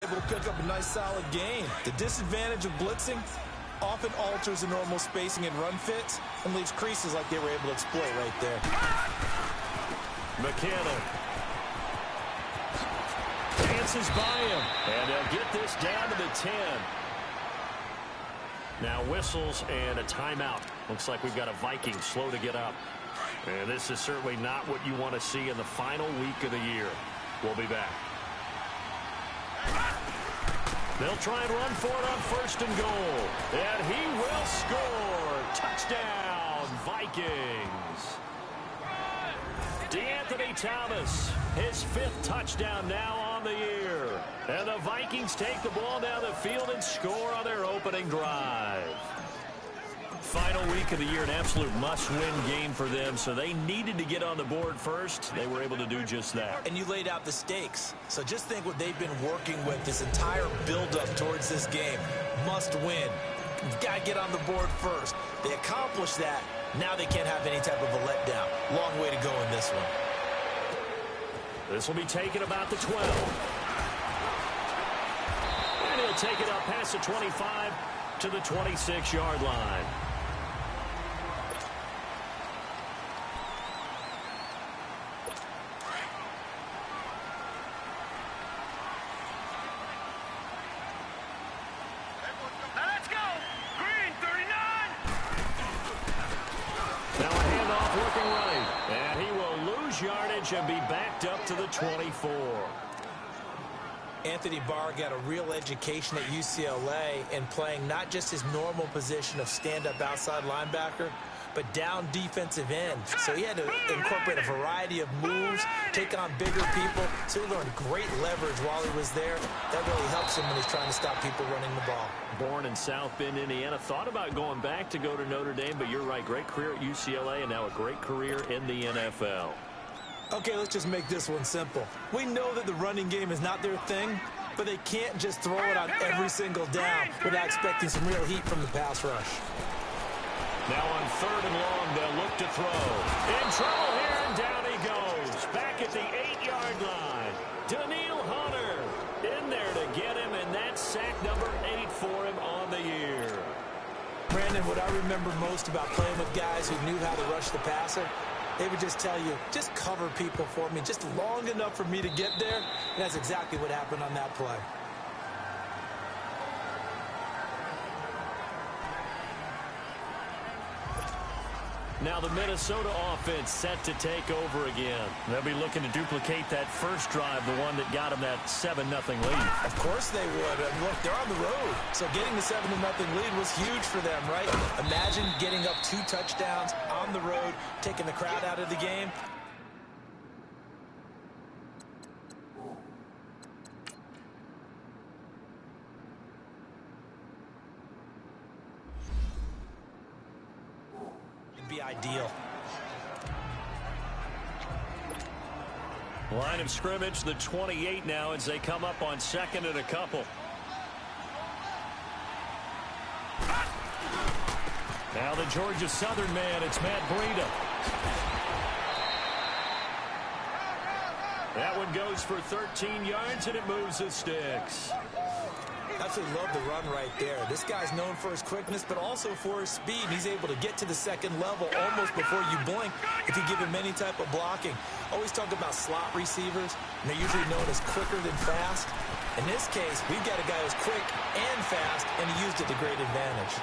able to pick up a nice solid gain. The disadvantage of blitzing often alters the normal spacing and run fits and leaves creases like they were able to exploit right there. McKenna dances by him, and they'll get this down to the 10. Now whistles and a timeout. Looks like we've got a Viking slow to get up. And this is certainly not what you want to see in the final week of the year. We'll be back. They'll try and run for it on 1st and goal. And he will score. Touchdown, Vikings. DeAnthony Thomas, his 5th touchdown now on the year. And the Vikings take the ball down the field and score on their opening drive. Final week of the year, an absolute must-win game for them, so they needed to get on the board first. They were able to do just that. And you laid out the stakes. So just think what they've been working with this entire build-up towards this game. Must win. You've got to get on the board first. They accomplished that. Now they can't have any type of a letdown. Long way to go in this one. This will be taken about the 12. And he'll take it up past the 25 to the 26-yard line. Yardage and be backed up to the 24. Anthony Barr got a real education at UCLA in playing not just his normal position of stand-up outside linebacker, but down defensive end. So he had to incorporate a variety of moves, take on bigger people. So he learned great leverage while he was there. That really helps him when he's trying to stop people running the ball. Born in South Bend, Indiana. Thought about going back to go to Notre Dame, but you're right. Great career at UCLA and now a great career in the NFL. Okay, let's just make this one simple. We know that the running game is not their thing, but they can't just throw it on every single down without expecting some real heat from the pass rush. Now on 3rd and long, they'll look to throw. In trouble here, and down he goes. Back at the 8-yard line. Daniil Hunter in there to get him, and that's sack number 8 for him on the year. Brandon, what I remember most about playing with guys who knew how to rush the passer, they would just tell you, just cover people for me, just long enough for me to get there. And that's exactly what happened on that play. Now the Minnesota offense set to take over again. They'll be looking to duplicate that first drive, the one that got them that 7-0 lead. Of course they would. And look, they're on the road. So getting the 7-0 lead was huge for them, right? Imagine getting up 2 touchdowns on the road, taking the crowd out of the game. Be ideal. Line of scrimmage, the 28 now as they come up on 2nd and a couple. Now the Georgia Southern man, it's Matt Breida. That one goes for 13 yards and it moves the sticks. Absolutely love the run right there. This guy's known for his quickness, but also for his speed. He's able to get to the 2nd level almost before you blink if you give him any type of blocking. Always talk about slot receivers, and they're usually known as quicker than fast. In this case, we've got a guy who's quick and fast, and he used it to great advantage.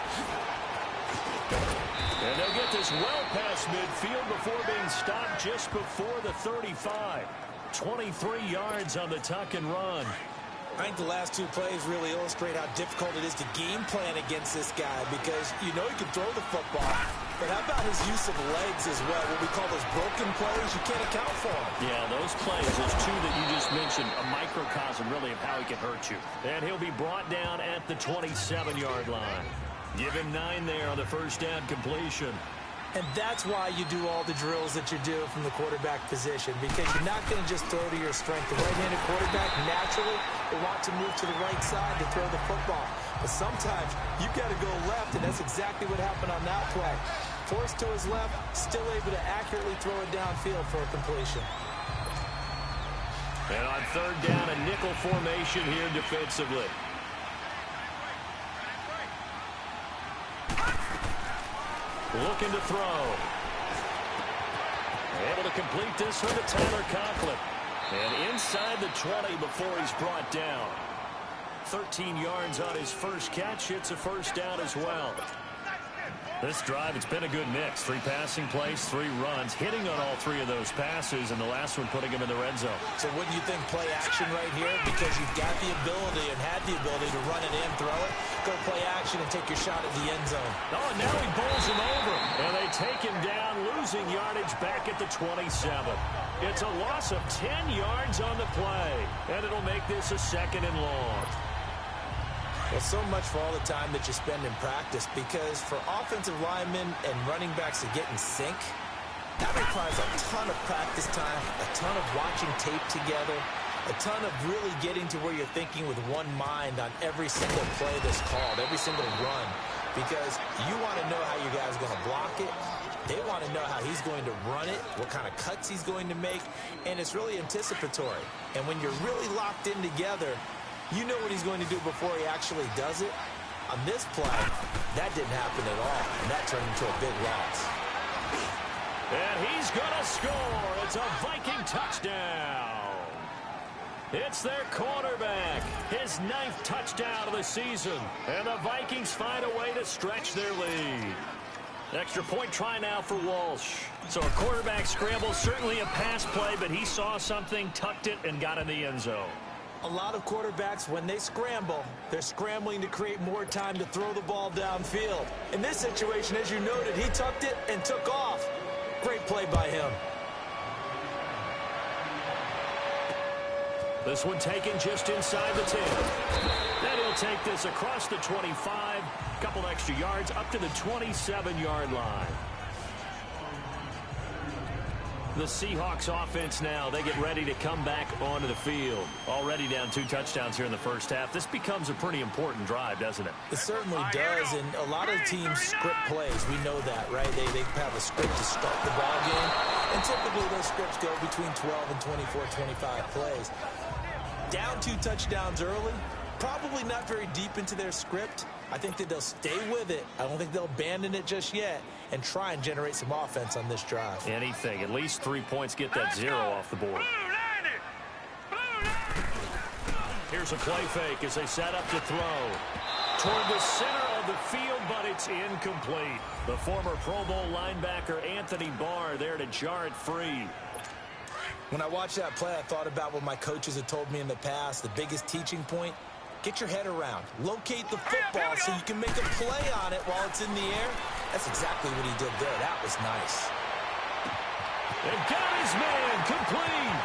And they'll get this well past midfield before being stopped just before the 35. 23 yards on the tuck and run. I think the last 2 plays really illustrate how difficult it is to game plan against this guy because you know he can throw the football. But how about his use of legs as well? What we call those broken plays, you can't account for them. Yeah, those plays, those 2 that you just mentioned, a microcosm really of how he can hurt you. And he'll be brought down at the 27-yard line. Give him 9 there on the first down completion. And that's why you do all the drills that you do from the quarterback position, because you're not going to just throw to your strength. The right-handed quarterback naturally will want to move to the right side to throw the football. But sometimes you've got to go left, and that's exactly what happened on that play. Forced to his left, still able to accurately throw it downfield for a completion. And on third down, a nickel formation here defensively. Looking to throw. Able to complete this one to Tyler Conklin. And inside the 20 before he's brought down. 13 yards on his first catch. It's a first down as well. This drive, it's been a good mix. 3 passing plays, 3 runs, hitting on all 3 of those passes, and the last one putting him in the red zone. So wouldn't you think play action right here? Because you've got the ability and had the ability to run it in, throw it, go play action and take your shot at the end zone. Oh, and now he bowls him over. And they take him down, losing yardage back at the 27. It's a loss of 10 yards on the play, and it'll make this a 2nd and long. Well, so much for all the time that you spend in practice, because for offensive linemen and running backs to get in sync, that requires a ton of practice time, a ton of watching tape together, a ton of really getting to where you're thinking with one mind on every single play that's called, every single run, because you want to know how your guy's going to block it. They want to know how he's going to run it, what kind of cuts he's going to make, and it's really anticipatory. And when you're really locked in together, you know what he's going to do before he actually does it. On this play, that didn't happen at all, and that turned into a big loss. And he's going to score. It's a Viking touchdown. It's their quarterback, his 9th touchdown of the season, and the Vikings find a way to stretch their lead. Extra point try now for Walsh. So a quarterback scramble, certainly a pass play, but he saw something, tucked it, and got in the end zone. A lot of quarterbacks, when they scramble, they're scrambling to create more time to throw the ball downfield. In this situation, as you noted, he tucked it and took off. Great play by him. This one taken just inside the 10. Then he'll take this across the 25, couple extra yards up to the 27-yard line. The Seahawks offense now, they get ready to come back onto the field. Already down 2 touchdowns here in the first half. This becomes a pretty important drive, doesn't it? It certainly does, and a lot of teams script plays. We know that, right? They have a script to start the ball game, and typically those scripts go between 12 and 24, 25 plays. Down 2 touchdowns early, probably not very deep into their script. I think that they'll stay with it. I don't think they'll abandon it just yet and try and generate some offense on this drive. Anything. At least 3 points, get that 0 off the board. Here's a play fake as they set up to throw. Toward the center of the field, but it's incomplete. The former Pro Bowl linebacker Anthony Barr there to jar it free. When I watched that play, I thought about what my coaches had told me in the past. The biggest teaching point, get your head around. Locate the football so you can make a play on it while it's in the air. That's exactly what he did there. That was nice. And got his man complete.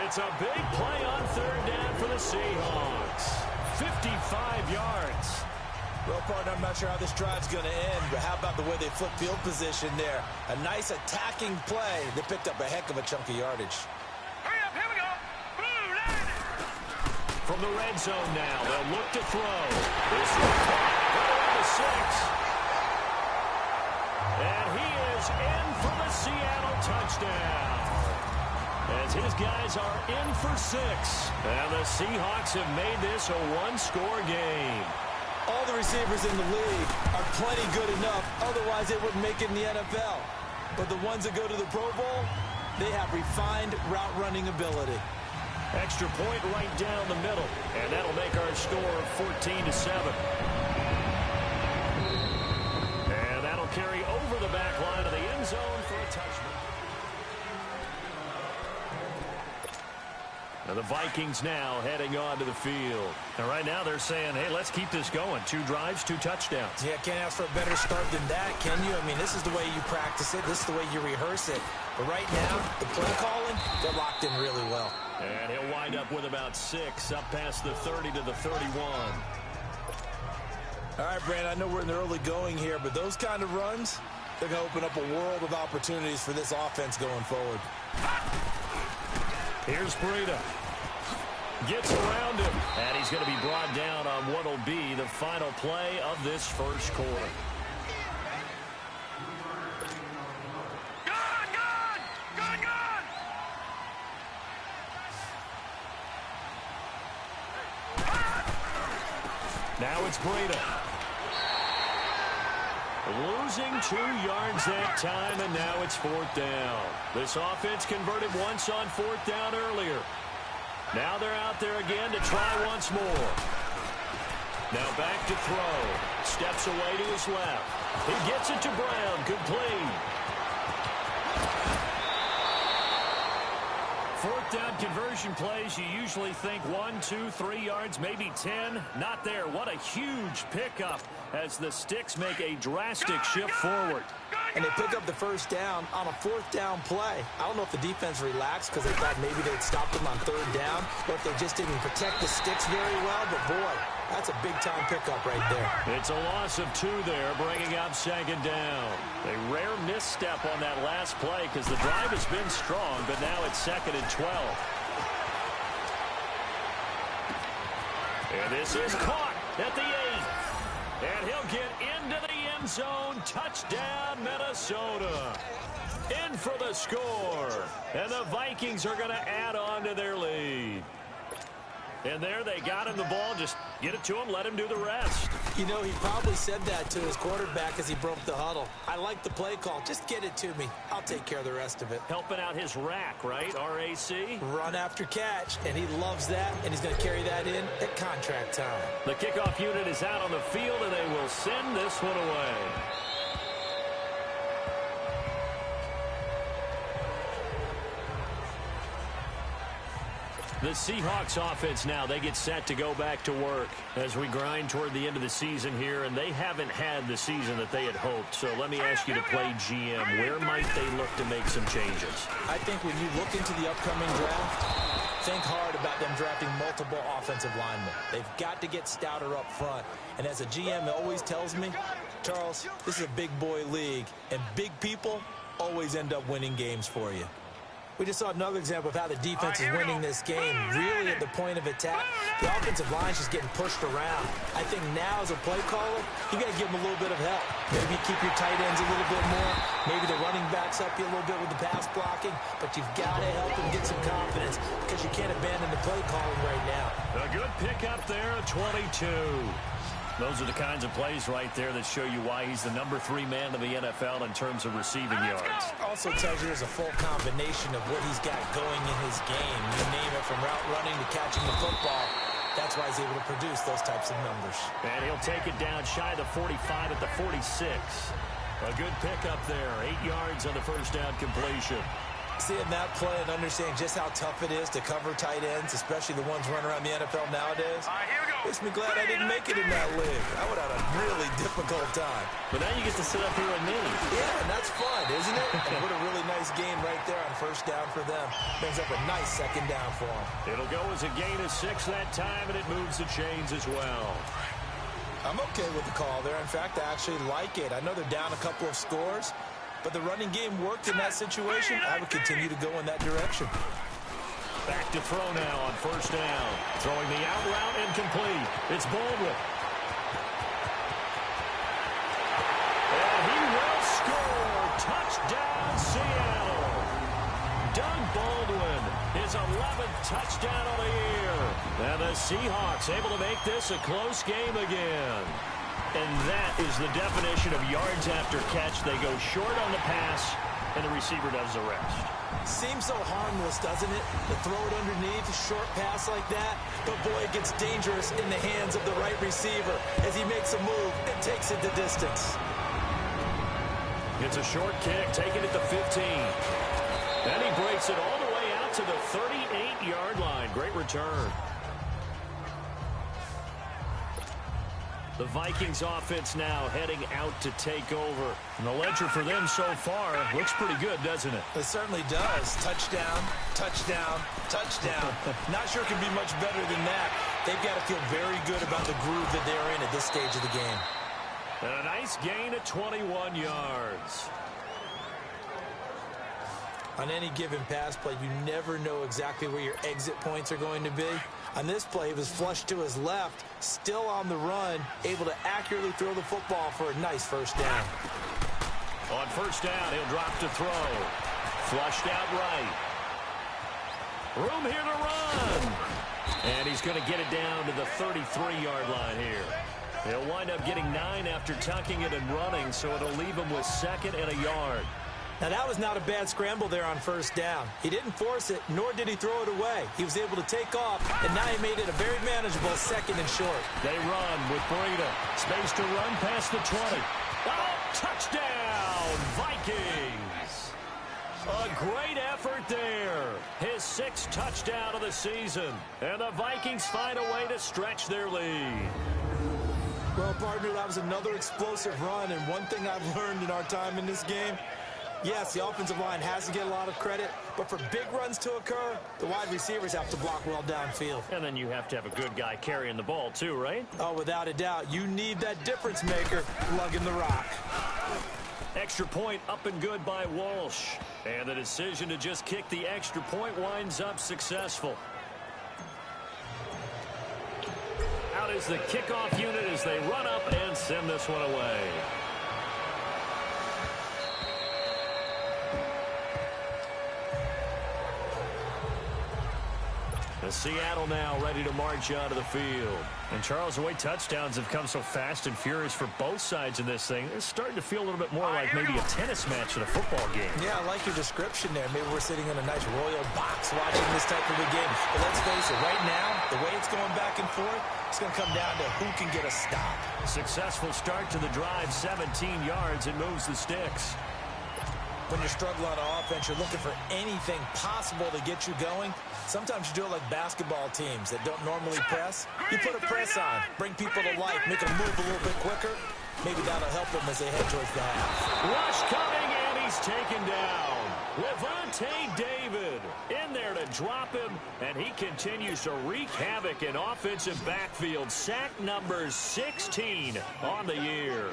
It's a big play on third down for the Seahawks. 55 yards. Well, partner, I'm not sure how this drive's going to end, but how about the way they flip field position there? A nice attacking play. They picked up a heck of a chunk of yardage. Hurry up, here we go. From the red zone now, they'll look to throw. This one right around the 6. And he is in for the Seattle touchdown. As his guys are in for 6. And the Seahawks have made this a one-score game. All the receivers in the league are plenty good enough. Otherwise, they wouldn't make it in the NFL. But the ones that go to the Pro Bowl, they have refined route running ability. Extra point right down the middle. And that'll make our score 14-7. And that'll carry over the back line of the end zone for a touchdown. And the Vikings now heading on to the field. And right now they're saying, hey, let's keep this going. 2 drives, 2 touchdowns. Yeah, can't ask for a better start than that, can you? I mean, this is the way you practice it. This is the way you rehearse it. But right now, the play calling, they're locked in really well. And he'll wind up with about 6 up past the 30 to the 31. All right, Brandon, I know we're in the early going here, but those kind of runs, they're going to open up a world of opportunities for this offense going forward. Here's Breida. Gets around him. And he's going to be brought down on what will be the final play of this first quarter. Good! Now it's Breida. Losing 2 yards that time, and now it's 4th down. This offense converted once on 4th down earlier. Now they're out there again to try once more. Now back to throw. Steps away to his left. He gets it to Brown. Complete. 4th down conversion plays, you usually think 1, 2, 3 yards, maybe 10. Not there. What a huge pickup as the Sticks make a drastic shift forward. And they pick up the 1st down on a 4th down play. I don't know if the defense relaxed because they thought maybe they'd stop them on 3rd down, or if they just didn't protect the Sticks very well. But, boy, that's a big-time pickup right there. It's a loss of 2 there, bringing up 2nd down. A rare misstep on that last play because the drive has been strong, but now it's 2nd and 12. And this is caught at the 8. And he'll get into the end zone. Touchdown, Minnesota. In for the score. And the Vikings are going to add on to their lead. And there they got him the ball. Just get it to him, let him do the rest. You know, he probably said that to his quarterback as he broke the huddle. I like the play call. Just get it to me. I'll take care of the rest of it. Helping out his rack, right? R-A-C? Run after catch, and he loves that, and he's going to carry that in at contract time. The kickoff unit is out on the field, and they will send this one away. The Seahawks offense now, they get set to go back to work as we grind toward the end of the season here, and they haven't had the season that they had hoped. So let me ask you to play GM. Where might they look to make some changes? I think when you look into the upcoming draft, think hard about them drafting multiple offensive linemen. They've got to get stouter up front. And as a GM always tells me, Charles, this is a big boy league, and big people always end up winning games for you. We just saw another example of how the defense is winning this game, really at the point of attack. The offensive line's just getting pushed around. I think now as a play caller, you got to give them a little bit of help. Maybe keep your tight ends a little bit more. Maybe the running backs help you a little bit with the pass blocking. But you've got to help them get some confidence because you can't abandon the play calling right now. A good pickup there at 22. Those are the kinds of plays right there that show you why he's the #3 man in the NFL in terms of receiving yards. Also tells you there's a full combination of what he's got going in his game. You name it, from route running to catching the football. That's why he's able to produce those types of numbers. And he'll take it down shy of the 45 at the 46. A good pickup there. 8 yards on the 1st down completion. Seeing that play and understanding just how tough it is to cover tight ends, especially the ones running around the NFL nowadays, makes me glad I didn't make it in that league. I would have had a really difficult time. But now you get to sit up here with me. Yeah, and that's fun, isn't it? And what a really nice game right there on 1st down for them. Brings up a nice 2nd down for them. It'll go as a gain of 6 that time, and it moves the chains as well. I'm okay with the call there. In fact, I actually like it. I know they're down a couple of scores, but the running game worked in that situation. I would continue to go in that direction. Back to throw now on 1st down. Throwing the out route incomplete. It's Baldwin. And he will score. Touchdown, Seattle. Doug Baldwin, his 11th touchdown of the year. And the Seahawks able to make this a close game again. And that is the definition of yards after catch. They go short on the pass, and the receiver does the rest. Seems so harmless, doesn't it? To throw it underneath, a short pass like that. But, boy, it gets dangerous in the hands of the right receiver as he makes a move and takes it the distance. It's a short kick, taken at the 15. And he breaks it all the way out to the 38-yard line. Great return. The Vikings offense now heading out to take over. And the ledger for them so far looks pretty good, doesn't it? It certainly does. Touchdown, touchdown, touchdown. Not sure it can be much better than that. They've got to feel very good about the groove that they're in at this stage of the game. And a nice gain of 21 yards. On any given pass play, you never know exactly where your exit points are going to be. On this play, he was flushed to his left, still on the run, able to accurately throw the football for a nice 1st down. On 1st down, he'll drop to throw. Flushed out right. Room here to run. And he's going to get it down to the 33-yard line here. He'll wind up getting 9 after tucking it and running, so it'll leave him with 2nd and a yard. Now, that was not a bad scramble there on 1st down. He didn't force it, nor did he throw it away. He was able to take off, and now he made it a very manageable 2nd and short. They run with Breida. Space to run past the 20. Oh, touchdown, Vikings! A great effort there. His 6th touchdown of the season. And the Vikings find a way to stretch their lead. Well, partner, that was another explosive run, and one thing I've learned in our time in this game, yes, the offensive line has to get a lot of credit, but for big runs to occur, the wide receivers have to block well downfield. And then you have to have a good guy carrying the ball too, right? Oh, without a doubt. You need that difference maker lugging the rock. Extra point up and good by Walsh. And the decision to just kick the extra point winds up successful. Out is the kickoff unit as they run up and send this one away. Seattle now ready to march out of the field. And, Charles, the way touchdowns have come so fast and furious for both sides in this thing, it's starting to feel a little bit more like maybe a tennis match in a football game. Yeah, I like your description there. Maybe we're sitting in a nice royal box watching this type of a game. But let's face it, right now, the way it's going back and forth, it's going to come down to who can get a stop. Successful start to the drive, 17 yards, and moves the sticks. When you're struggling on offense, you're looking for anything possible to get you going. Sometimes you do it like basketball teams that don't normally press. You put a press on, bring people to life, make them move a little bit quicker. Maybe that'll help them as they head towards the half. Rush coming, and he's taken down. Levante David in there to drop him, and he continues to wreak havoc in offensive backfield. Sack number 16 on the year.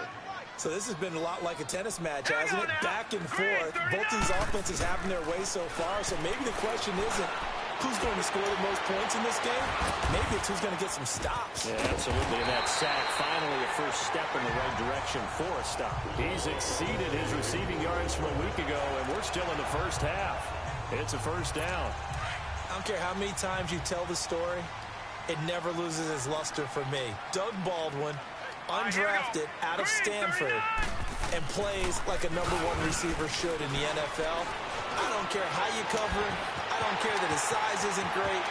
So this has been a lot like a tennis match, hasn't it? Back and forth. Both these offenses having their way so far. So maybe the question isn't who's going to score the most points in this game. Maybe it's who's going to get some stops. Yeah, absolutely. And that sack, finally a first step in the right direction for a stop. He's exceeded his receiving yards from a week ago, and we're still in the first half. It's a first down. I don't care how many times you tell the story, it never loses its luster for me. Doug Baldwin, undrafted out of Stanford, and plays like a #1 receiver should in the NFL. I don't care how you cover him. I don't care that his size isn't great.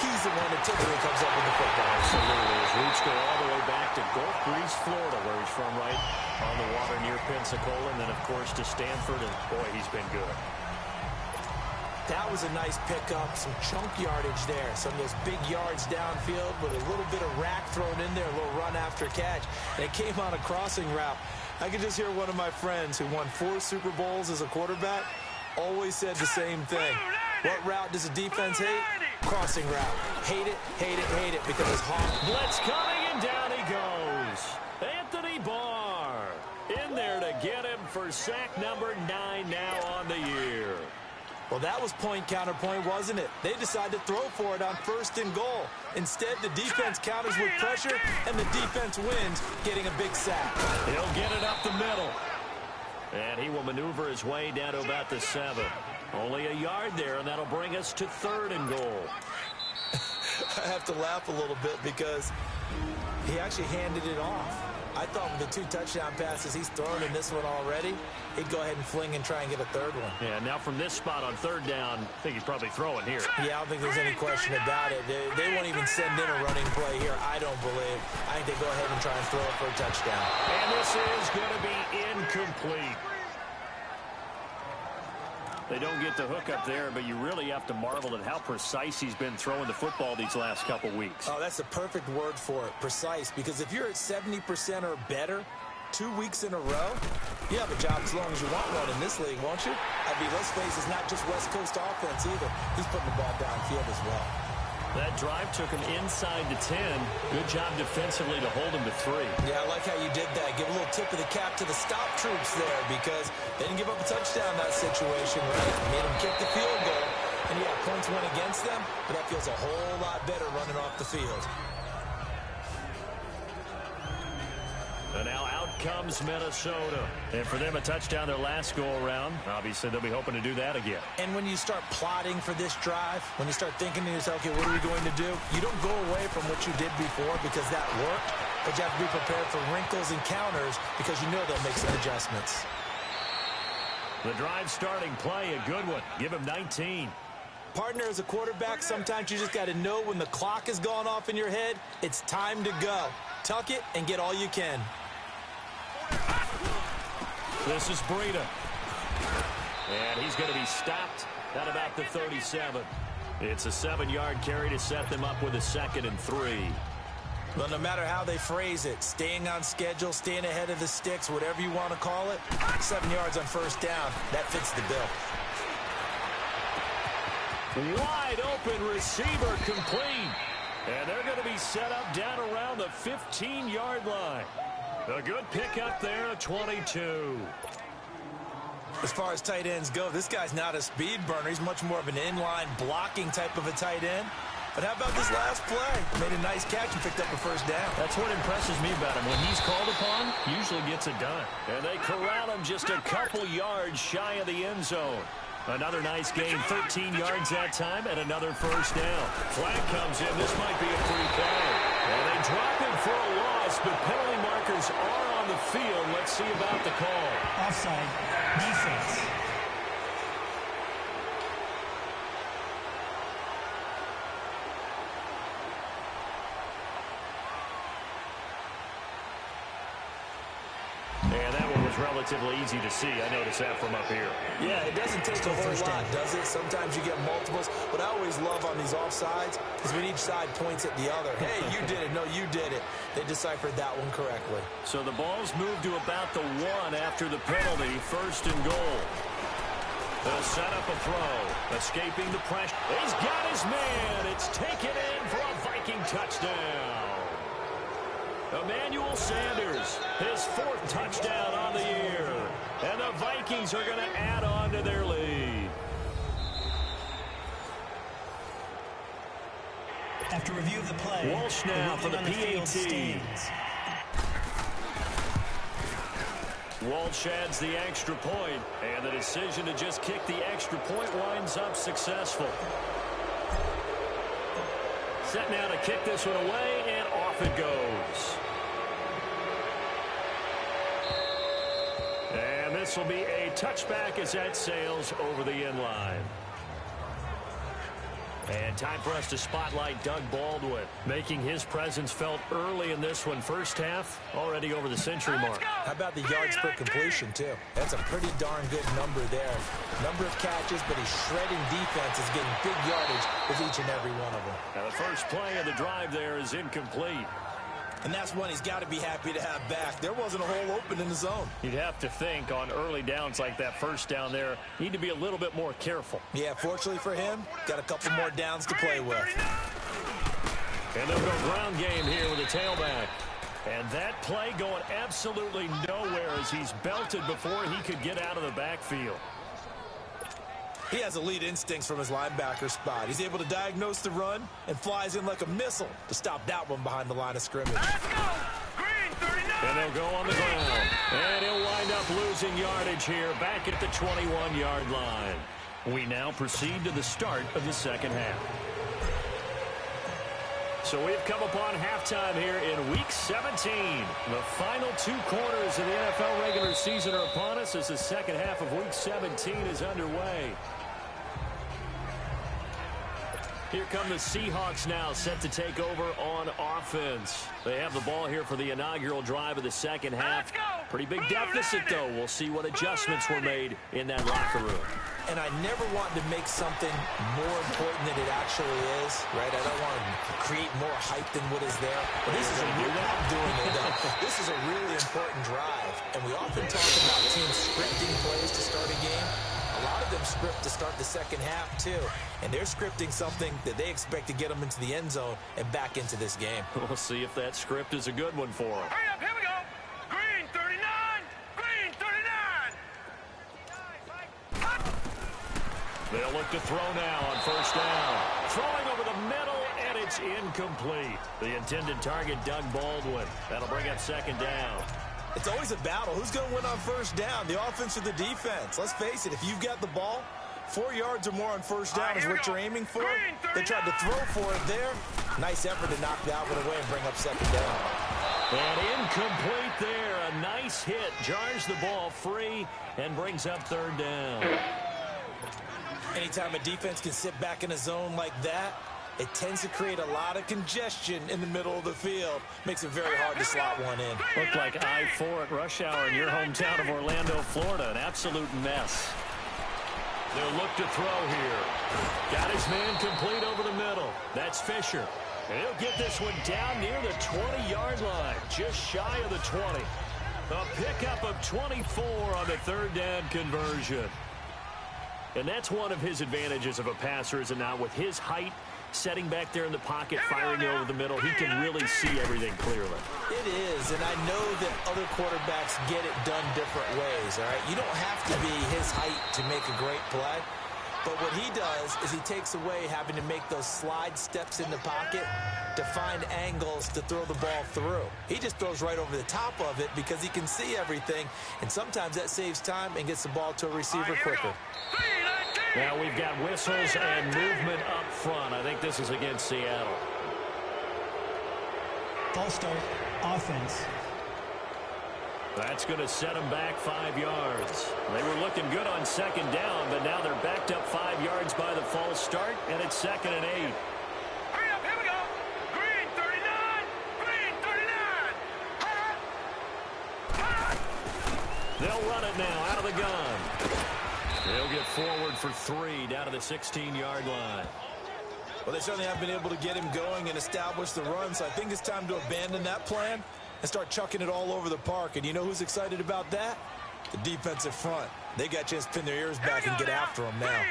He's the one that typically comes up with the football. Absolutely. His roots go all the way back to Gulf Breeze, Florida, where he's from, right on the water near Pensacola, and then, of course, to Stanford, and, boy, he's been good. That was a nice pickup, some chunk yardage there. Some of those big yards downfield with a little bit of rack thrown in there, a little run after catch. And it came on a crossing route. I could just hear one of my friends who won 4 Super Bowls as a quarterback always said the same thing. What route does a defense hate? Crossing route. Hate it, hate it, hate it because it's hard. Blitz coming, and down he goes. Anthony Barr in there to get him for sack number 9 now on the year. Well, that was point counterpoint, wasn't it? They decided to throw for it on 1st and goal. Instead, the defense counters with pressure, and the defense wins, getting a big sack. He'll get it up the middle. And he will maneuver his way down to about the 7. Only a yard there, and that'll bring us to 3rd and goal. I have to laugh a little bit because he actually handed it off. I thought with the 2 touchdown passes he's thrown in this one already, he'd go ahead and fling and try and get a 3rd one. Yeah, now from this spot on 3rd down, I think he's probably throwing here. Yeah, I don't think there's any question about it. They won't even send in a running play here, I don't believe. I think they go ahead and try and throw it for a touchdown. And this is going to be incomplete. They don't get the hook up there, but you really have to marvel at how precise he's been throwing the football these last couple weeks. Oh, that's the perfect word for it, precise, because if you're at 70% or better 2 weeks in a row, you have a job as long as you want one in this league, won't you? I mean, let's face it, it's not just West Coast offense either. He's putting the ball downfield as well. That drive took him inside the 10. Good job defensively to hold him to 3. Yeah, I like how you did that. Give a little tip of the cap to the stop troops there because they didn't give up a touchdown in that situation, right? Made them kick the field goal. And, yeah, points went against them, but that feels a whole lot better running off the field. And now out comes Minnesota. And for them, a touchdown their last go-around. Obviously, they'll be hoping to do that again. And when you start plotting for this drive, when you start thinking to yourself, okay, what are we going to do? You don't go away from what you did before because that worked, but you have to be prepared for wrinkles and counters because you know they'll make some adjustments. The drive starting play, a good one. Give him 19. Partner, as a quarterback, sometimes you just got to know when the clock has gone off in your head, it's time to go. Tuck it and get all you can. This is Breida. And he's going to be stopped at about the 37. It's a 7-yard carry to set them up with a 2nd and 3. Well, no matter how they phrase it, staying on schedule, staying ahead of the sticks, whatever you want to call it, 7 yards on first down, that fits the bill. Wide open receiver complete. And they're going to be set up down around the 15-yard line. A good pickup there at 22. As far as tight ends go, this guy's not a speed burner. He's much more of an inline blocking type of a tight end. But how about this last play? Made a nice catch and picked up a first down. That's what impresses me about him. When he's called upon, usually gets it done. And they corral him just a couple yards shy of the end zone. Another nice gain, 13 yards that time, and another first down. Flag comes in. This might be a free play. And they drop him for a loss, but penalty markers are on the field. Let's see about the call. Offside, defense. And that one was relatively easy to see. I noticed that from up here. Yeah, it doesn't take a whole lot, does it? Sometimes you get multiples. What I always love on these offsides is when each side points at the other. Hey, you did it. No, you did it. They deciphered that one correctly. So the ball's moved to about the 1 after the penalty. 1st and goal. They'll set up a throw. Escaping the pressure. He's got his man. It's taken in for a Viking touchdown. Emmanuel Sanders, his 4th touchdown on the year. And the Vikings are going to add on to their lead. After review of the play, Walsh now for the PAT. Walsh adds the extra point, and the decision to just kick the extra point winds up successful. Set now to kick this one away, and off it goes. And this will be a touchback as that sails over the end line. And time for us to spotlight Doug Baldwin, making his presence felt early in this one. First half, already over the century mark. How about the yards per completion, too? That's a pretty darn good number there. Number of catches, but he's shredding defenses, getting big yardage with each and every one of them. Now the first play of the drive there is incomplete. And that's one he's got to be happy to have back. There wasn't a hole open in the zone. You'd have to think on early downs like that first down there, need to be a little bit more careful. Yeah, fortunately for him, got a couple more downs to play with. And they'll go ground game here with a tailback. And that play going absolutely nowhere as he's belted before he could get out of the backfield. He has elite instincts from his linebacker spot. He's able to diagnose the run and flies in like a missile to stop that one behind the line of scrimmage. Let's go! Green 39! And they'll go on the ground. And he'll wind up losing yardage here back at the 21-yard line. We now proceed to the start of the second half. So we've come upon halftime here in Week 17. The final 2 quarters of the NFL regular season are upon us as the second half of Week 17 is underway. Here come the Seahawks now, set to take over on offense. They have the ball here for the inaugural drive of the second half. Pretty big deficit, though. We'll see what adjustments were made in that locker room. And I never want to make something more important than it actually is, right? I don't want to create more hype than what is there. But this is a This is a really important drive. And we often talk about teams scripting plays to start a game. A lot of them script to start the second half, too. And they're scripting something that they expect to get them into the end zone and back into this game. We'll see if that script is a good one for them. Hurry up, here we go! Green 39! Green 39! They'll look to throw now on first down. Throwing over the middle, and it's incomplete. The intended target, Doug Baldwin. That'll bring up second down. It's always a battle. Who's going to win on first down, the offense or the defense? Let's face it, if you've got the ball, 4 yards or more on first down is what you're aiming for. They tried to throw for it there. Nice effort to knock that one away and bring up second down. And incomplete there. A nice hit. Jars the ball free and brings up third down. Anytime a defense can sit back in a zone like that, it tends to create a lot of congestion in the middle of the field. Makes it very hard to slot one in. Looked like I-4 at rush hour in your hometown of Orlando, Florida. An absolute mess. They'll look to throw here. Got his man complete over the middle. That's Fisher. And he'll get this one down near the 20-yard line, just shy of the 20. A pickup of 24 on the third down conversion. And that's one of his advantages of a passer, is it not? With his height, setting back there in the pocket, firing over the middle, he can really see everything clearly. It is, and I know that other quarterbacks get it done different ways, all right? You don't have to be his height to make a great play. But what he does is he takes away having to make those slide steps in the pocket to find angles to throw the ball through. He just throws right over the top of it because he can see everything, and sometimes that saves time and gets the ball to a receiver quicker. Now we've got whistles and movement up front. I think this is against Seattle. False start, offense. That's going to set them back 5 yards. They were looking good on second down, but now they're backed up 5 yards by the false start, and it's 2nd and 8. Hurry up, here we go. Green 39, green 39. They'll run it now out of the gun. They'll get forward for 3 down to the 16-yard line. Well, they certainly have been able to get him going and establish the run, so I think it's time to abandon that plan and start chucking it all over the park. And you know who's excited about that? The defensive front. They got a chance to pin their ears back and get after him now.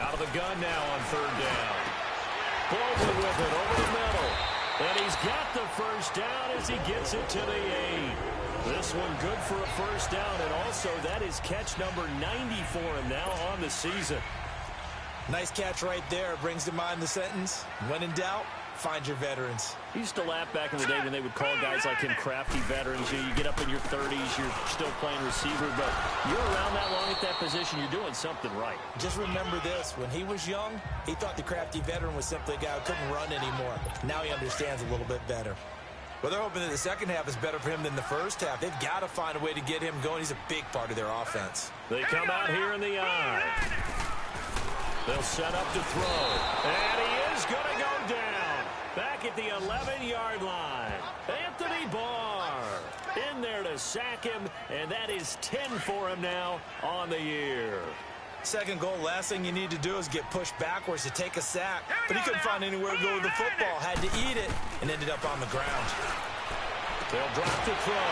Out of the gun now on third down. Baldwin with it over the middle. And he's got the first down as he gets it to the 8. This one good for a first down, and also that is catch number 90 for him now on the season. Nice catch right there. Brings to mind the sentence, when in doubt, find your veterans. He used to laugh back in the day when they would call guys like him crafty veterans. You get up in your 30s, you're still playing receiver, but you're around that long at that position, you're doing something right. Just remember this, when he was young, he thought the crafty veteran was simply a guy who couldn't run anymore. Now he understands a little bit better. Well, they're hoping that the second half is better for him than the first half. They've got to find a way to get him going. He's a big part of their offense. They come out here in the eye. They'll set up to throw. And he is going to go down. Back at the 11-yard line. Anthony Barr in there to sack him. And that is 10 for him now on the year. Second goal, last thing you need to do is get pushed backwards to take a sack. But he couldn't find anywhere to go with the football. Had to eat it and ended up on the ground. They'll drop to throw.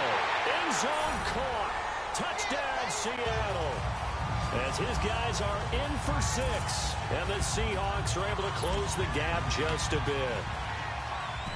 End zone caught. Touchdown, Seattle. As his guys are in for 6. And the Seahawks are able to close the gap just a bit.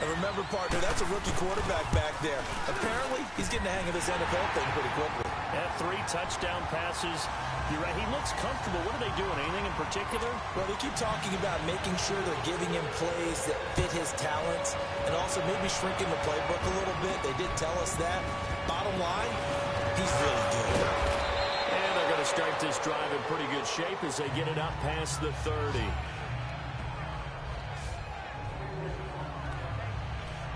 And remember, partner, that's a rookie quarterback back there. Apparently, he's getting the hang of this NFL thing pretty quickly. Had 3 touchdown passes. You're right, he looks comfortable. What are they doing? Anything in particular? Well, they keep talking about making sure they're giving him plays that fit his talents and also maybe shrinking the playbook a little bit. They did tell us that. Bottom line, he's really good. And they're going to start this drive in pretty good shape as they get it up past the 30.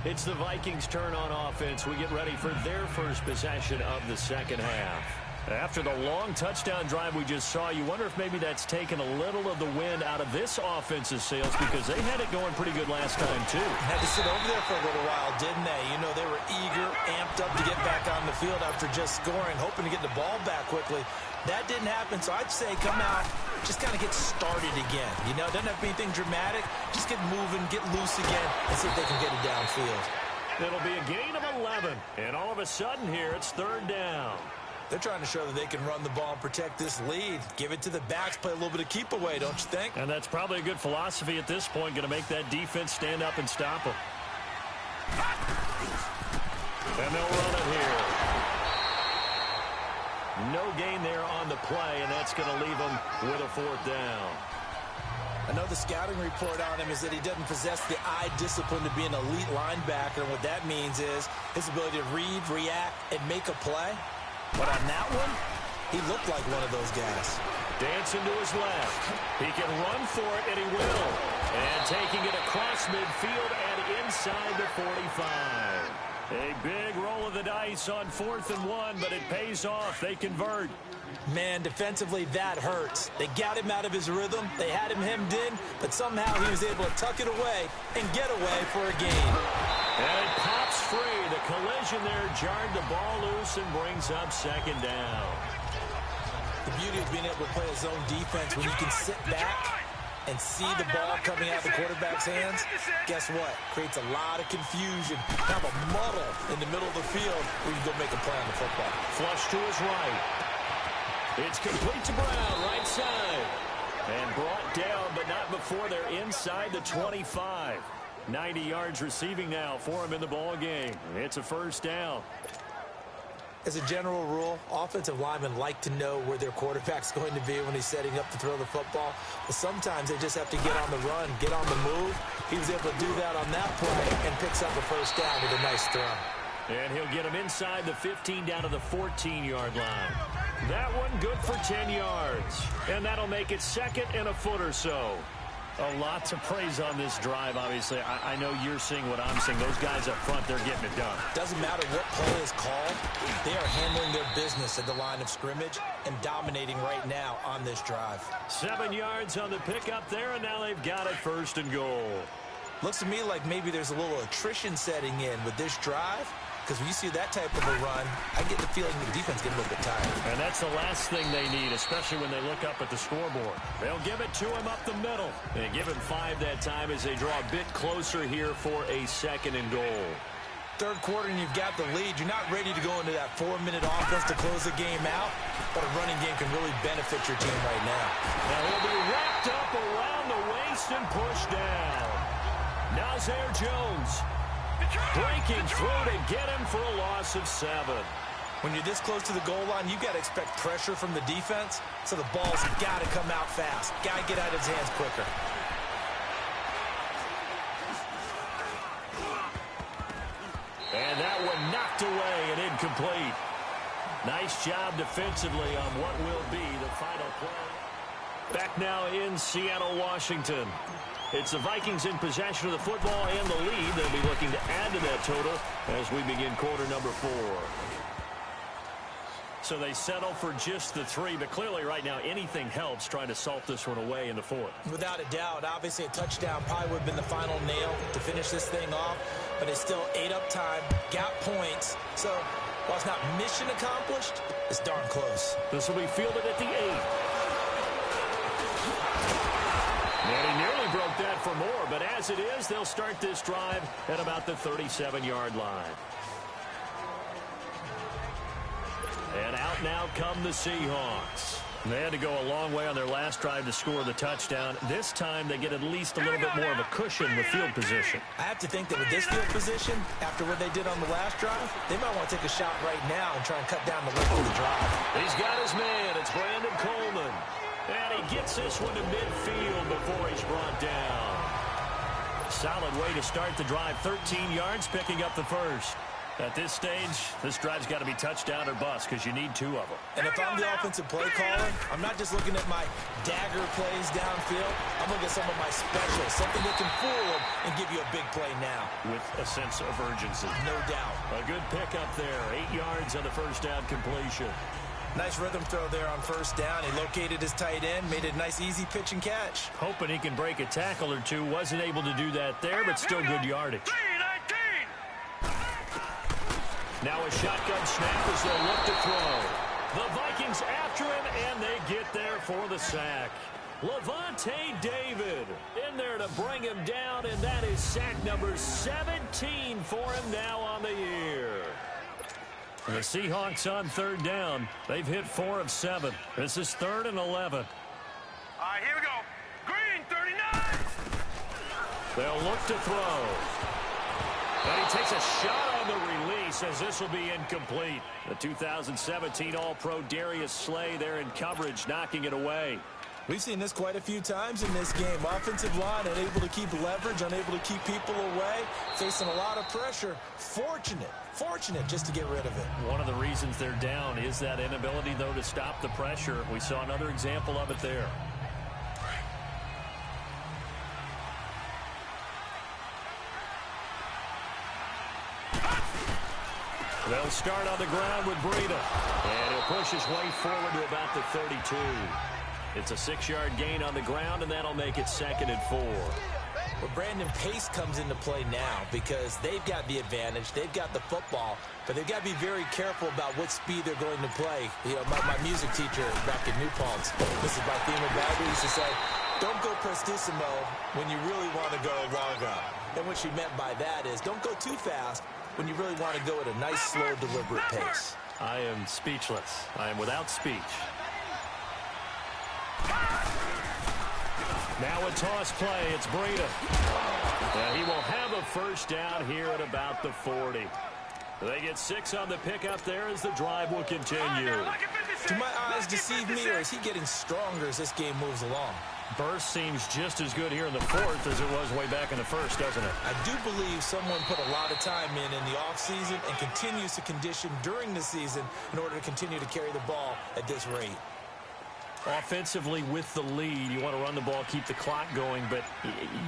It's the Vikings' turn on offense. We get ready for their first possession of the second half. After the long touchdown drive we just saw, you wonder if maybe that's taken a little of the wind out of this offensive sails, because they had it going pretty good last time, too. Had to sit over there for a little while, didn't they? You know, they were eager, amped up to get back on the field after just scoring, hoping to get the ball back quickly. That didn't happen, so I'd say come out, just kind of get started again. You know, doesn't have to be anything dramatic. Just get moving, get loose again, and see if they can get it downfield. It'll be a gain of 11, and all of a sudden here, it's third down. They're trying to show that they can run the ball and protect this lead. Give it to the backs, play a little bit of keep away, don't you think? And that's probably a good philosophy at this point, going to make that defense stand up and stop them. And they'll run it here. No gain there on the play, and that's going to leave them with a fourth down. I know the scouting report on him is that he doesn't possess the eye discipline to be an elite linebacker, and what that means is his ability to read, react, and make a play. But on that one, he looked like one of those guys. Dancing to his left. He can run for it, and he will. And taking it across midfield and inside the 45. A big roll of the dice on 4th and 1, but it pays off. They convert. Man, defensively, that hurts. They got him out of his rhythm. They had him hemmed in, but somehow he was able to tuck it away and get away for a gain. And it pops free. The collision there jarred the ball loose and brings up 2nd down. The beauty of being able to play a zone defense when you can sit back and see the ball coming out of the quarterback's hands, guess what? Creates a lot of confusion, kind of a muddle in the middle of the field where you go make a play on the football. Flush to his right. It's complete to Brown, right side. And brought down, but not before they're inside the 25. 90 yards receiving now for him in the ball game. It's a 1st down. As a general rule, offensive linemen like to know where their quarterback's going to be when he's setting up to throw the football. But sometimes they just have to get on the run, get on the move. He was able to do that on that play and picks up a 1st down with a nice throw. And he'll get him inside the 15 down to the 14-yard line. That one good for 10 yards. And that'll make it 2nd and a foot or so. A lot to praise on this drive, obviously. I know you're seeing what I'm seeing. Those guys up front, they're getting it done. Doesn't matter what play is called. They are handling their business at the line of scrimmage and dominating right now on this drive. 7 yards on the pickup there, and now they've got it 1st and goal. Looks to me like maybe there's a little attrition setting in with this drive. Because when you see that type of a run, I get the feeling the defense gets a little bit tired. And that's the last thing they need, especially when they look up at the scoreboard. They'll give it to him up the middle. They give him 5 that time as they draw a bit closer here for a 2nd and goal. 3rd quarter and you've got the lead. You're not ready to go into that 4-minute offense to close the game out, but a running game can really benefit your team right now. Now he'll be wrapped up around the waist and pushed down. Nazir Jones breaking through to get him for a loss of 7. When you're this close to the goal line, you've got to expect pressure from the defense, so the ball's got to come out fast. Got to get out of his hands quicker. And that one knocked away and incomplete. Nice job defensively on what will be the final play. Back now in Seattle, Washington. It's the Vikings in possession of the football and the lead. They'll be looking to add to that total as we begin quarter number 4. So they settle for just the 3, but clearly right now anything helps trying to salt this one away in the 4th. Without a doubt, obviously a touchdown probably would have been the final nail to finish this thing off, but it's still ate up time, got points, so while it's not mission accomplished, it's darn close. This will be fielded at the 8. And he nearly broke that for more, but as it is, they'll start this drive at about the 37-yard line. And out now come the Seahawks. They had to go a long way on their last drive to score the touchdown. This time they get at least a little bit more of a cushion with field position. I have to think that with this field position, after what they did on the last drive, they might want to take a shot right now and try and cut down the length of the drive. He's got his man. It's Brandon Coleman. And he gets this one to midfield before he's brought down. Solid way to start the drive. 13 yards, picking up the first. At this stage, this drive's got to be touchdown or bust because you need 2 of them. And if I'm the offensive play caller, I'm not just looking at my dagger plays downfield. I'm looking at some of my specials, something that can fool them and give you a big play now. With a sense of urgency. No doubt. A good pickup there. 8 yards on the first down completion. Nice rhythm throw there on first down. He located his tight end, made it a nice easy pitch and catch. Hoping he can break a tackle or 2. Wasn't able to do that there, but still good yardage. Now a shotgun snap as they'll look to throw. The Vikings after him, and they get there for the sack. Levante David in there to bring him down, and that is sack number 17 for him now on the year. And the Seahawks on 3rd down. They've hit 4 of 7. This is 3rd and 11. All right, here we go. Green, 39. They'll look to throw. And he takes a shot on the release as this will be incomplete. The 2017 All-Pro Darius Slay there in coverage, knocking it away. We've seen this quite a few times in this game. Offensive line unable to keep leverage, unable to keep people away, facing a lot of pressure. Fortunate just to get rid of it. One of the reasons they're down is that inability, though, to stop the pressure. We saw another example of it there. They'll start on the ground with Breida. And he'll push his way forward to about the 32. It's a 6-yard gain on the ground, and that'll make it 2nd and 4. Well, Brandon, pace comes into play now because they've got the advantage. They've got the football, but they've got to be very careful about what speed they're going to play. You know, my music teacher back in New Paltz, Mrs. Barthema Bagley, used to say, don't go prestissimo when you really want to go largo. And what she meant by that is don't go too fast when you really want to go at a nice, slow, deliberate pace. I am speechless. I am without speech. Now a toss play. It's Breida. And he will have a first down here at about the 40. They get 6 on the pickup there as the drive will continue. Do my eyes deceive me, or is he getting stronger as this game moves along? Burst seems just as good here in the 4th as it was way back in the 1st, doesn't it? I do believe someone put a lot of time in the offseason and continues to condition during the season in order to continue to carry the ball at this rate. Offensively, with the lead, you want to run the ball, keep the clock going, but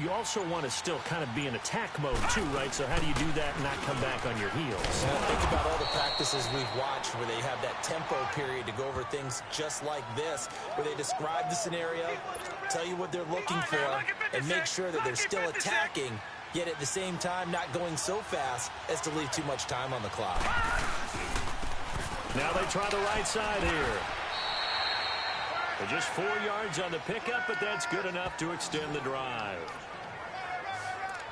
you also want to still kind of be in attack mode too, right? So how do you do that and not come back on your heels? Well, think about all the practices we've watched where they have that tempo period to go over things just like this, where they describe the scenario, tell you what they're looking for, and make sure that they're still attacking, yet at the same time not going so fast as to leave too much time on the clock. Now they try the right side here. They're just 4 yards on the pickup, but that's good enough to extend the drive.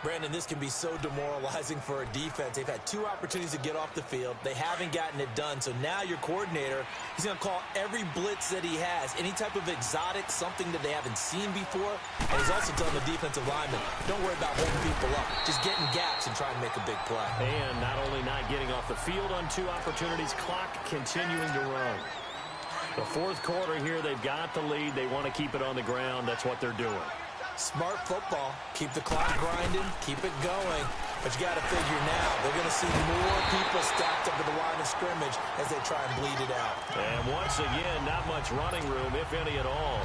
Brandon, this can be so demoralizing for a defense. They've had 2 opportunities to get off the field. They haven't gotten it done. So now your coordinator, he's going to call every blitz that he has, any type of exotic, something that they haven't seen before. And he's also telling the defensive lineman, don't worry about holding people up. Just get in gaps and try and make a big play. And not only not getting off the field on 2 opportunities, clock continuing to run. The 4th quarter here, they've got the lead. They want to keep it on the ground. That's what they're doing. Smart football. Keep the clock grinding. Keep it going. But you got to figure now, they're going to see more people stacked up at the line of scrimmage as they try and bleed it out. And once again, not much running room, if any at all.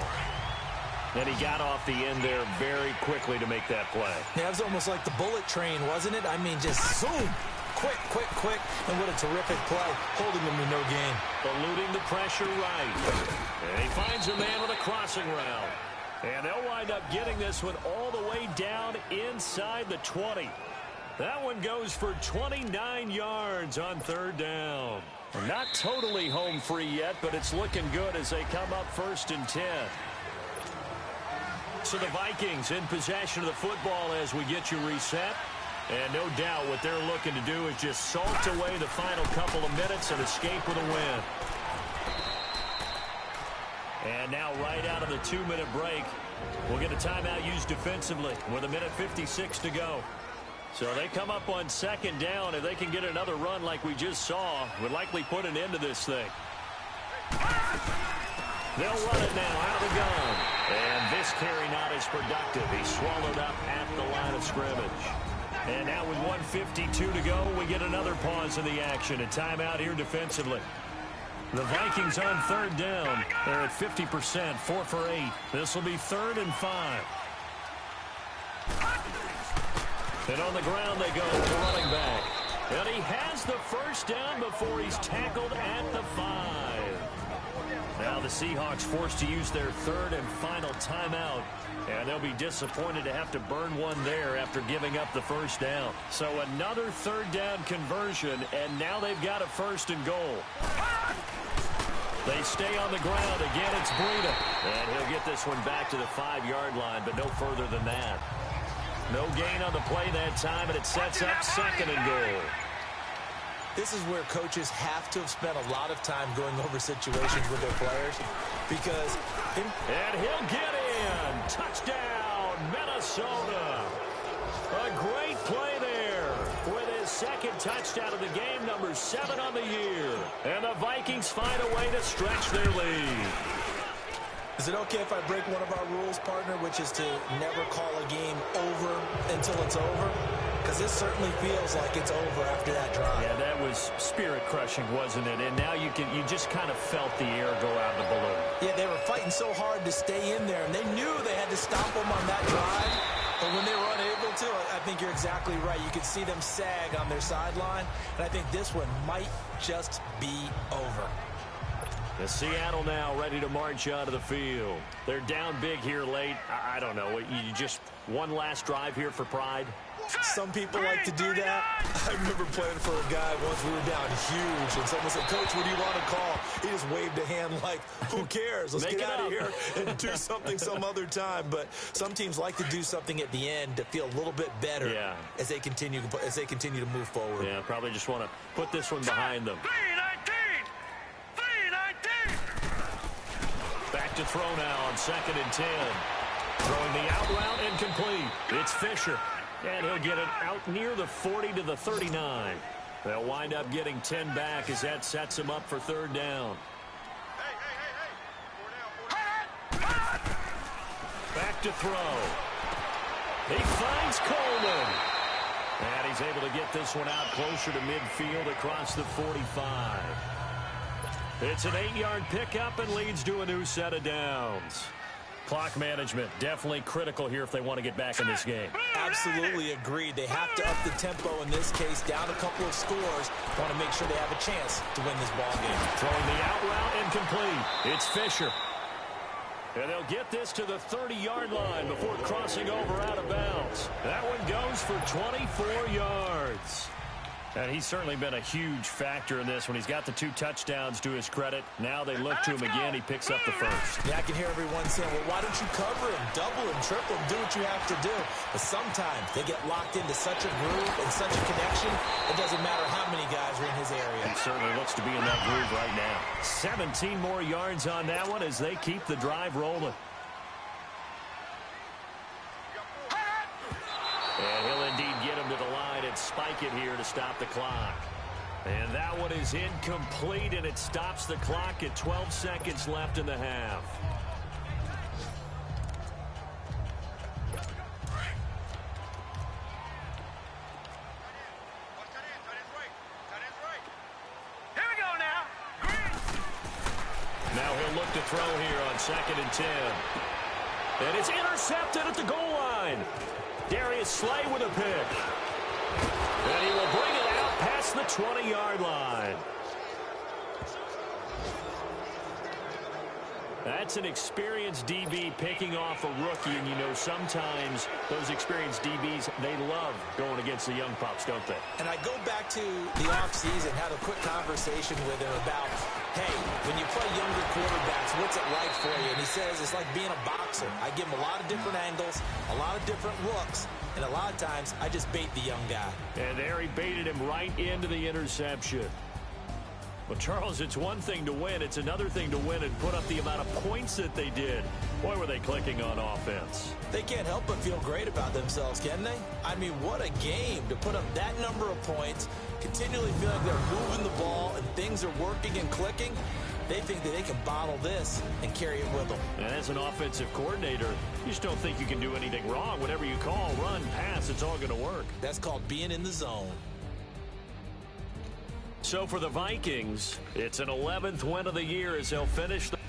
And he got off the end there very quickly to make that play. Yeah, it was almost like the bullet train, wasn't it? I mean, just zoom. Quick, and what a terrific play, holding them to no gain. Eluding the pressure right. And he finds a man with a crossing route. And they'll wind up getting this one all the way down inside the 20. That one goes for 29 yards on 3rd down. Not totally home free yet, but it's looking good as they come up 1st and 10. So the Vikings in possession of the football as we get you reset. And no doubt what they're looking to do is just salt away the final couple of minutes and escape with a win. And now right out of the 2-minute break, we'll get a timeout used defensively with 1:56 to go. So they come up on 2nd down. If they can get another run like we just saw, would likely put an end to this thing. They'll run it now out of the gun. And this carry not as productive. He's swallowed up at the line of scrimmage. And now with 1:52 to go, we get another pause in the action. A timeout here defensively. The Vikings on 3rd down. They're at 50%, 4 for 8. This will be 3rd and 5. And on the ground they go, the running back. And he has the first down before he's tackled at the 5. Now the Seahawks forced to use their 3rd and final timeout. And they'll be disappointed to have to burn one there after giving up the first down. So another 3rd down conversion, and now they've got a 1st and goal. They stay on the ground. Again, it's Breida. And he'll get this one back to the 5-yard line, but no further than that. No gain on the play that time, and it sets up 2nd and goal. This is where coaches have to have spent a lot of time going over situations with their players because... And he'll get in. Touchdown, Minnesota. A great play there with his 2nd touchdown of the game, number 7 on the year. And the Vikings find a way to stretch their lead. Is it okay if I break one of our rules, partner, which is to never call a game over until it's over? Because this certainly feels like it's over after that drive. Yeah, that was spirit-crushing, wasn't it? And now you just kind of felt the air go out of the balloon. Yeah, they were fighting so hard to stay in there, and they knew they had to stop them on that drive. But when they were unable to, I think you're exactly right. You could see them sag on their sideline, and I think this one might just be over. The Seattle now ready to march out of the field. They're down big here late. I don't know. You just one last drive here for pride? Some people like to do that. I remember playing for a guy once. We were down huge, and someone said, "Coach, what do you want to call?" He just waved a hand like, who cares? Let's get out of here and do something some other time. But some teams like to do something at the end to feel a little bit better as they continue to move forward. Yeah, probably just want to put this one behind them. 319! Back to throw now on 2nd and 10. Throwing the out route incomplete. It's Fisher. And he'll get it out near the 40 to the 39. They'll wind up getting 10 back as that sets them up for 3rd down. Back to throw. He finds Coleman. And he's able to get this one out closer to midfield across the 45. It's an 8-yard pickup and leads to a new set of downs. Clock management definitely critical here if they want to get back in this game. Absolutely agreed. They have to up the tempo in this case, down a couple of scores. Want to make sure they have a chance to win this ball game. Throwing the out route incomplete. It's Fisher. And they'll get this to the 30-yard line before crossing over out of bounds. That one goes for 24 yards. And he's certainly been a huge factor in this when he's got the 2 touchdowns to his credit. Now they look to him again. He picks up the first. Yeah, I can hear everyone saying, well, why don't you cover him, double him, triple him, do what you have to do. But sometimes they get locked into such a groove and such a connection, it doesn't matter how many guys are in his area. He certainly looks to be in that groove right now. 17 more yards on that one as they keep the drive rolling. And he'll indeed get him to the line and spike it here to stop the clock. And that one is incomplete, and it stops the clock at 12 seconds left in the half. Here we go now. Now he'll look to throw here on 2nd and 10. And it's intercepted at the goal line. Darius Slay with a pick. And he will bring it out past the 20-yard line. That's an experienced DB picking off a rookie, and you know sometimes those experienced DBs, they love going against the young pups, don't they? And I go back to the offseason, had a quick conversation with him about, hey, when you play younger quarterbacks, what's it like for you? And he says it's like being a boxer. I give him a lot of different angles, a lot of different looks, and a lot of times I just bait the young guy. And there he baited him right into the interception. Well, Charles, it's one thing to win. It's another thing to win and put up the amount of points that they did. Boy, were they clicking on offense. They can't help but feel great about themselves, can they? I mean, what a game to put up that number of points, continually feel like they're moving the ball and things are working and clicking. They think that they can bottle this and carry it with them. And as an offensive coordinator, you just don't think you can do anything wrong. Whatever you call, run, pass, it's all going to work. That's called being in the zone. So for the Vikings, it's an 11th win of the year as they'll finish the